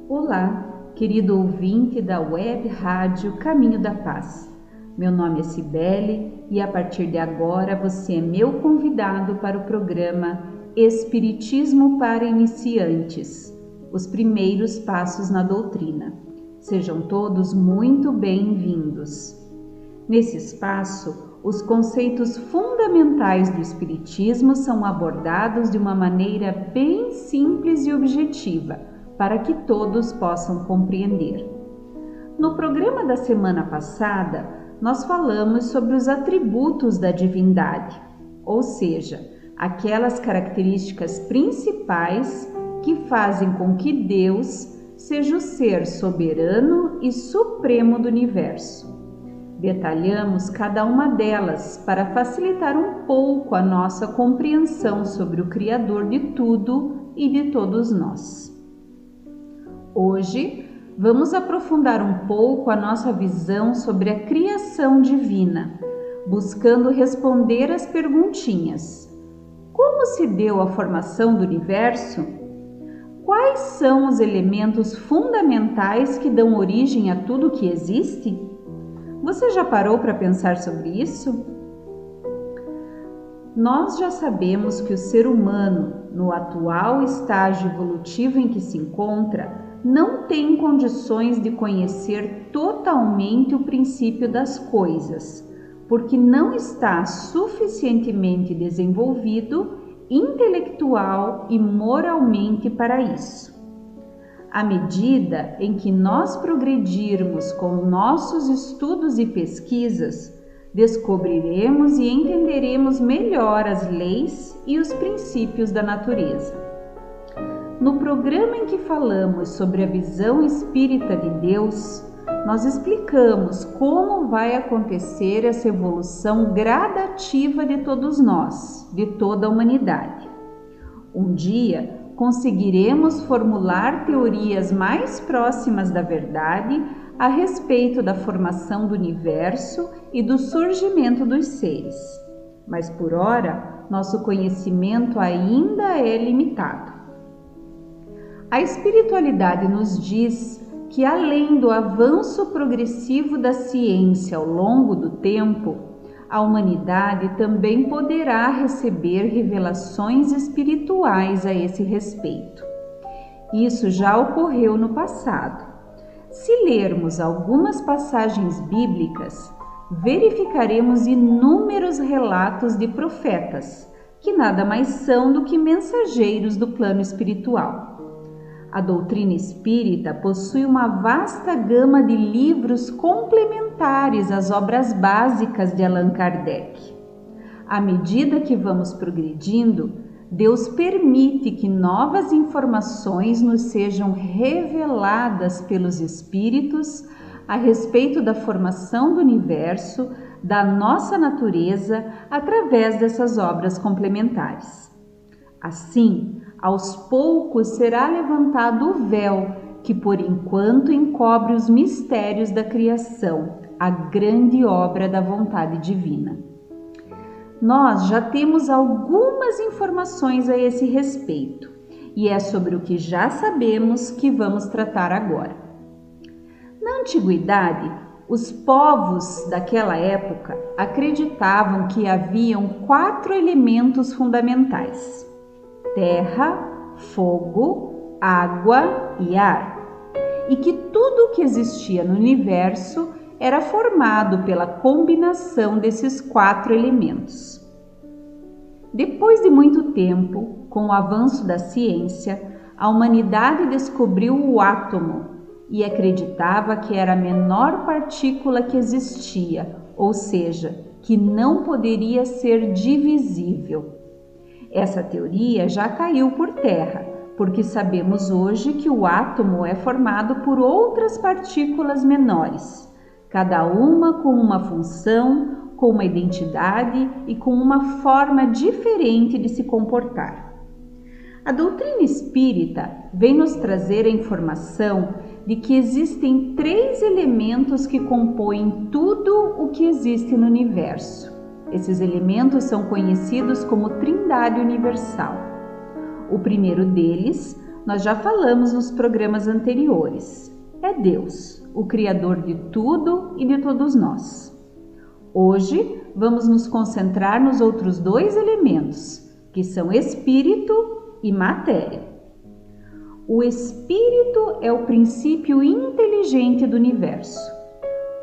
Olá, querido ouvinte da Web Rádio Caminho da Paz. Meu nome é Cibele e a partir de agora você é meu convidado para o programa Espiritismo para Iniciantes, os primeiros passos na doutrina. Sejam todos muito bem-vindos. Nesse espaço, os conceitos fundamentais do Espiritismo são abordados de uma maneira bem simples e objetiva, para que todos possam compreender. No programa da semana passada, nós falamos sobre os atributos da divindade, ou seja, aquelas características principais que fazem com que Deus seja o ser soberano e supremo do universo. Detalhamos cada uma delas para facilitar um pouco a nossa compreensão sobre o Criador de tudo e de todos nós. Hoje, vamos aprofundar um pouco a nossa visão sobre a criação divina, buscando responder as perguntinhas: como se deu a formação do universo? Quais são os elementos fundamentais que dão origem a tudo que existe? Você já parou para pensar sobre isso? Nós já sabemos que o ser humano, no atual estágio evolutivo em que se encontra, não tem condições de conhecer totalmente o princípio das coisas, porque não está suficientemente desenvolvido intelectual e moralmente para isso. À medida em que nós progredirmos com nossos estudos e pesquisas, descobriremos e entenderemos melhor as leis e os princípios da natureza. No programa em que falamos sobre a visão espírita de Deus, nós explicamos como vai acontecer essa evolução gradativa de todos nós, de toda a humanidade. Um dia, conseguiremos formular teorias mais próximas da verdade a respeito da formação do universo e do surgimento dos seres. Mas por ora, nosso conhecimento ainda é limitado. A espiritualidade nos diz que, além do avanço progressivo da ciência ao longo do tempo, a humanidade também poderá receber revelações espirituais a esse respeito. Isso já ocorreu no passado. Se lermos algumas passagens bíblicas, verificaremos inúmeros relatos de profetas, que nada mais são do que mensageiros do plano espiritual. A doutrina espírita possui uma vasta gama de livros complementares às obras básicas de Allan Kardec. À medida que vamos progredindo, Deus permite que novas informações nos sejam reveladas pelos espíritos a respeito da formação do universo, da nossa natureza, através dessas obras complementares. Assim, aos poucos será levantado o véu que por enquanto encobre os mistérios da criação, a grande obra da vontade divina. Nós já temos algumas informações a esse respeito, e é sobre o que já sabemos que vamos tratar agora. Na antiguidade, os povos daquela época acreditavam que haviam 4 elementos fundamentais: terra, fogo, água e ar, e que tudo o que existia no universo era formado pela combinação desses 4 elementos. Depois de muito tempo, com o avanço da ciência, a humanidade descobriu o átomo e acreditava que era a menor partícula que existia, ou seja, que não poderia ser divisível. Essa teoria já caiu por terra, porque sabemos hoje que o átomo é formado por outras partículas menores, cada uma com uma função, com uma identidade e com uma forma diferente de se comportar. A doutrina espírita vem nos trazer a informação de que existem 3 elementos que compõem tudo o que existe no universo. Esses elementos são conhecidos como Trindade Universal. O primeiro deles Nós já falamos nos programas anteriores. É Deus, o Criador de tudo e de todos nós. Hoje vamos nos concentrar nos outros dois elementos, que são espírito e matéria. O espírito é o princípio inteligente do universo.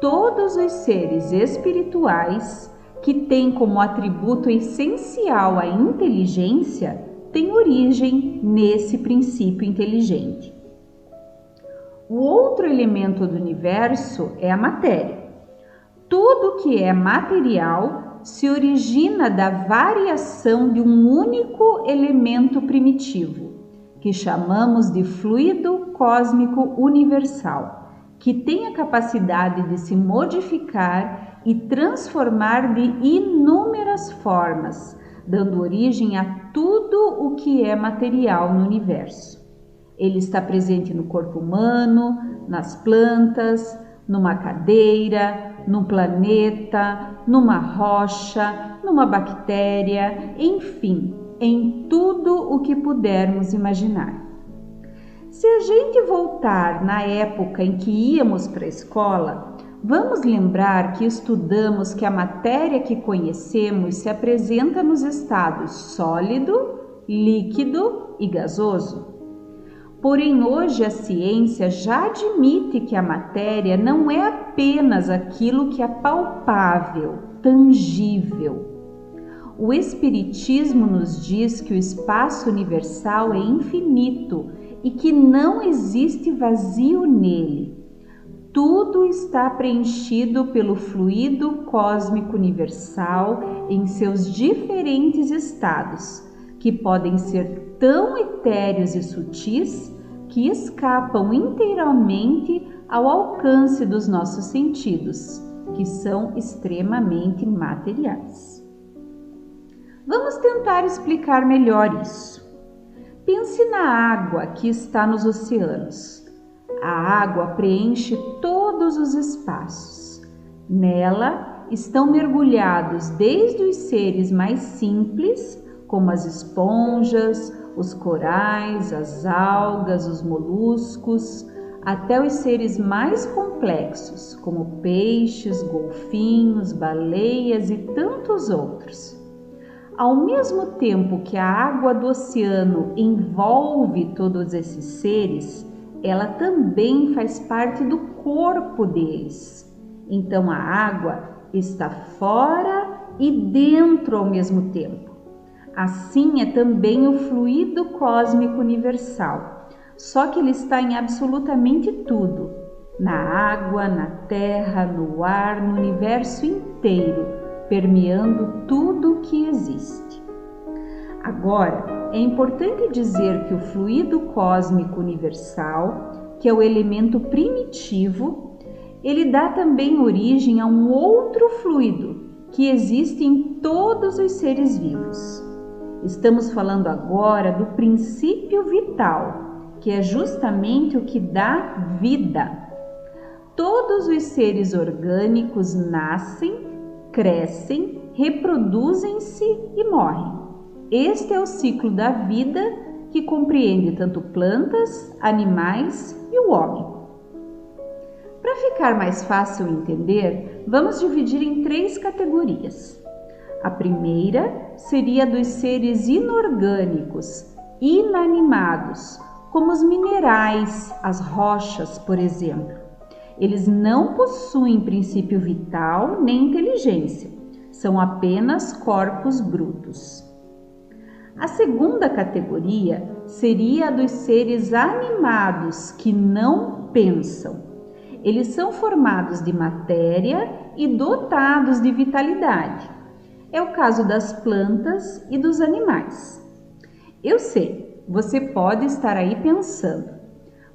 Todos os seres espirituais que têm como atributo essencial a inteligência têm origem nesse princípio inteligente. O outro elemento do universo é a matéria. Tudo que é material se origina da variação de um único elemento primitivo, que chamamos de fluido cósmico universal, que tem a capacidade de se modificar e transformar de inúmeras formas, dando origem a tudo o que é material no universo. Ele está presente no corpo humano, nas plantas, numa cadeira, num planeta, numa rocha, numa bactéria, enfim, em tudo o que pudermos imaginar. Se a gente voltar na época em que íamos para a escola, vamos lembrar que estudamos que a matéria que conhecemos se apresenta nos estados sólido, líquido e gasoso. Porém, hoje a ciência já admite que a matéria não é apenas aquilo que é palpável, tangível. O Espiritismo nos diz que o espaço universal é infinito e que não existe vazio nele. Tudo está preenchido pelo fluido cósmico universal em seus diferentes estados, que podem ser tão etéreos e sutis que escapam inteiramente ao alcance dos nossos sentidos, que são extremamente materiais. Vamos tentar explicar melhor isso. Pense na água que está nos oceanos. A água preenche todos os espaços. Nela estão mergulhados desde os seres mais simples, como as esponjas, os corais, as algas, os moluscos, até os seres mais complexos, como peixes, golfinhos, baleias e tantos outros. Ao mesmo tempo que a água do oceano envolve todos esses seres, ela também faz parte do corpo deles. Então a água está fora e dentro ao mesmo tempo. Assim é também o fluido cósmico universal, só que ele está em absolutamente tudo, na água, na terra, no ar, no universo inteiro, permeando tudo o que existe. Agora, é importante dizer que o fluido cósmico universal, que é o elemento primitivo, ele dá também origem a um outro fluido que existe em todos os seres vivos. Estamos falando agora do princípio vital, que é justamente o que dá vida. Todos os seres orgânicos nascem, crescem, reproduzem-se e morrem. Este é o ciclo da vida que compreende tanto plantas, animais e o homem. Para ficar mais fácil entender, vamos dividir em 3 categorias. A primeira seria dos seres inorgânicos, inanimados, como os minerais, as rochas, por exemplo. Eles não possuem princípio vital nem inteligência, são apenas corpos brutos. A segunda categoria seria a dos seres animados que não pensam. Eles são formados de matéria e dotados de vitalidade. É o caso das plantas e dos animais. Eu sei, você pode estar aí pensando,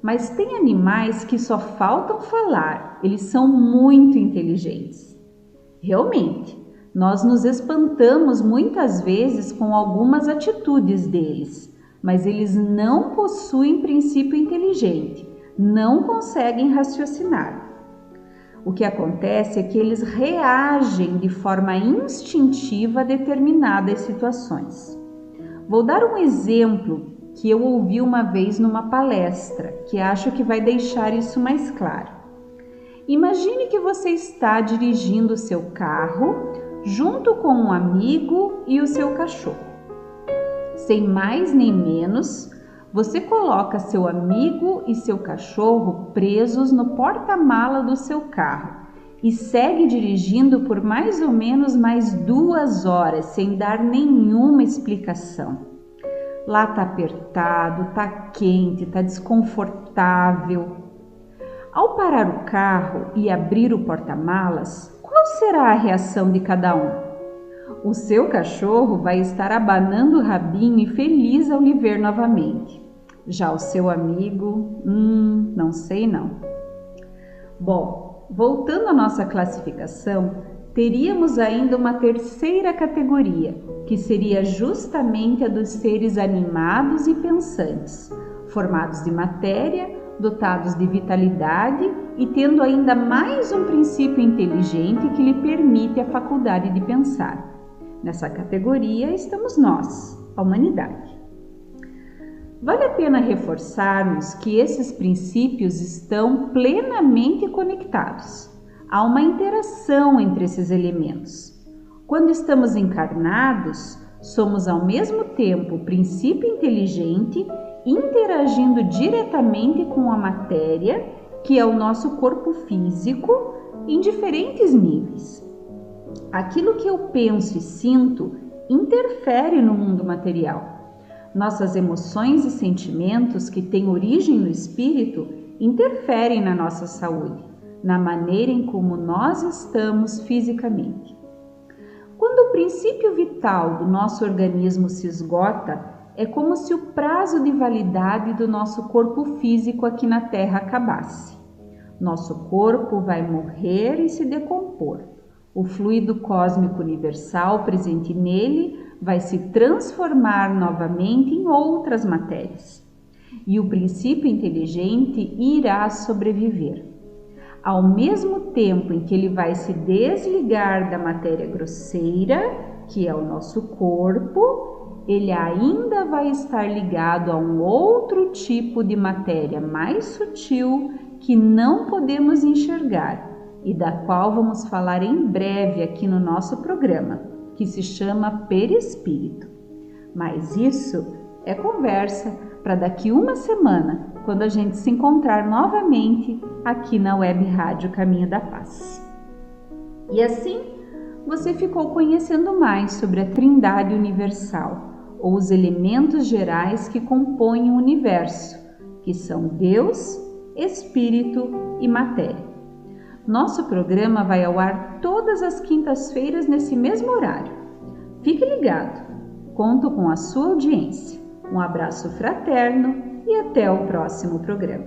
mas tem animais que só faltam falar, eles são muito inteligentes. Realmente, nós nos espantamos muitas vezes com algumas atitudes deles, mas eles não possuem princípio inteligente, não conseguem raciocinar. O que acontece é que eles reagem de forma instintiva a determinadas situações. Vou dar um exemplo que eu ouvi uma vez numa palestra, que acho que vai deixar isso mais claro. Imagine que você está dirigindo o seu carro junto com um amigo e o seu cachorro. Sem mais nem menos, você coloca seu amigo e seu cachorro presos no porta-mala do seu carro e segue dirigindo por mais ou menos mais 2 horas sem dar nenhuma explicação. Lá tá apertado, tá quente, tá desconfortável. Ao parar o carro e abrir o porta-malas, qual será a reação de cada um? O seu cachorro vai estar abanando o rabinho e feliz ao lhe ver novamente. Já o seu amigo, não sei não. Bom, voltando à nossa classificação, teríamos ainda uma terceira categoria, que seria justamente a dos seres animados e pensantes, formados de matéria, dotados de vitalidade e tendo ainda mais um princípio inteligente que lhe permite a faculdade de pensar. Nessa categoria estamos nós, a humanidade. Vale a pena reforçarmos que esses princípios estão plenamente conectados. Há uma interação entre esses elementos. Quando estamos encarnados, somos ao mesmo tempo princípio inteligente, interagindo diretamente com a matéria, que é o nosso corpo físico, em diferentes níveis. Aquilo que eu penso e sinto interfere no mundo material. Nossas emoções e sentimentos, que têm origem no espírito, interferem na nossa saúde, na maneira em como nós estamos fisicamente. Quando o princípio vital do nosso organismo se esgota, é como se o prazo de validade do nosso corpo físico aqui na Terra acabasse. Nosso corpo vai morrer e se decompor. O fluido cósmico universal presente nele vai se transformar novamente em outras matérias. E o princípio inteligente irá sobreviver. Ao mesmo tempo em que ele vai se desligar da matéria grosseira, que é o nosso corpo, ele ainda vai estar ligado a um outro tipo de matéria mais sutil que não podemos enxergar e da qual vamos falar em breve aqui no nosso programa, que se chama perispírito. Mas isso é conversa para daqui uma semana, quando a gente se encontrar novamente aqui na Web Rádio Caminho da Paz. E assim, você ficou conhecendo mais sobre a Trindade Universal, ou os elementos gerais que compõem o universo, que são Deus, Espírito e Matéria. Nosso programa vai ao ar todas as quintas-feiras nesse mesmo horário. Fique ligado, conto com a sua audiência. Um abraço fraterno e até o próximo programa.